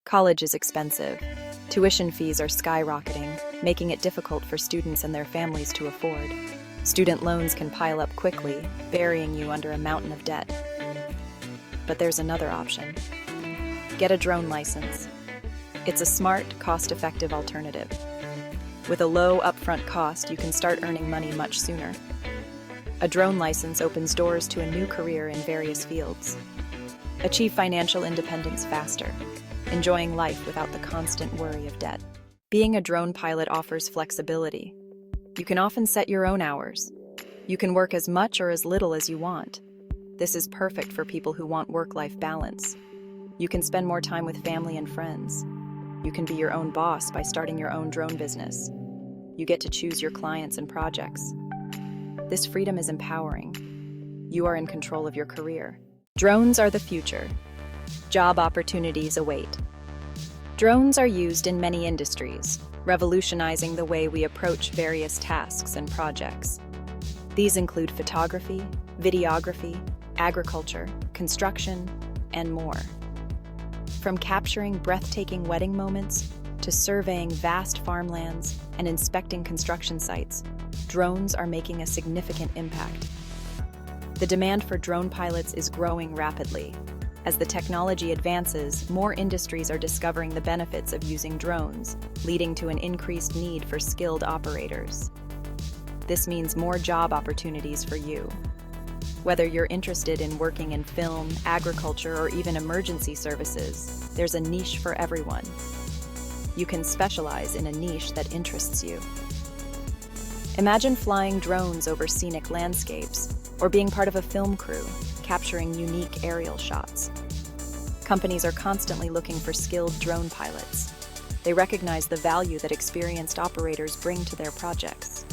College is expensive. Tuition fees are skyrocketing, making it difficult for students and their families to afford. Student loans can pile up quickly, burying you under a mountain of debt. But there's another option. Get a drone license. It's a smart, cost-effective alternative. With a low upfront cost, you can start earning money much sooner. A drone license opens doors to a new career in various fields. Achieve financial independence faster, enjoying life without the constant worry of debt. Being a drone pilot offers flexibility. You can often set your own hours. You can work as much or as little as you want. This is perfect for people who want work-life balance. You can spend more time with family and friends. You can be your own boss by starting your own drone business. You get to choose your clients and projects. This freedom is empowering. You are in control of your career. Drones are the future. Job opportunities await. Drones are used in many industries, revolutionizing the way we approach various tasks and projects. These include photography, videography, agriculture, construction, and more. From capturing breathtaking wedding moments to surveying vast farmlands and inspecting construction sites, drones are making a significant impact. The demand for drone pilots is growing rapidly. As the technology advances, more industries are discovering the benefits of using drones, leading to an increased need for skilled operators. This means more job opportunities for you. Whether you're interested in working in film, agriculture, or even emergency services, there's a niche for everyone. You can specialize in a niche that interests you. Imagine flying drones over scenic landscapes, or being part of a film crew, capturing unique aerial shots. Companies are constantly looking for skilled drone pilots. They recognize the value that experienced operators bring to their projects.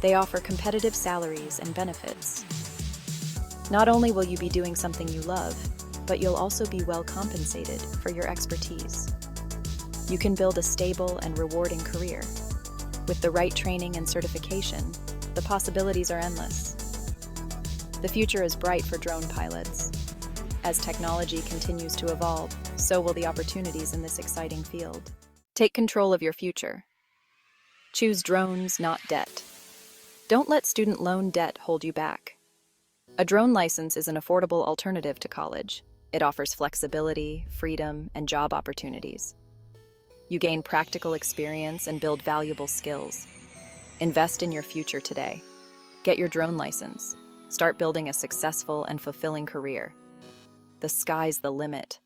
They offer competitive salaries and benefits. Not only will you be doing something you love, but you'll also be well compensated for your expertise. You can build a stable and rewarding career. With the right training and certification, the possibilities are endless. The future is bright for drone pilots. As technology continues to evolve, so will the opportunities in this exciting field. Take control of your future. Choose drones, not debt. Don't let student loan debt hold you back. A drone license is an affordable alternative to college. It offers flexibility, freedom, and job opportunities. You gain practical experience and build valuable skills. Invest in your future today. Get your drone license. Start building a successful and fulfilling career. The sky's the limit.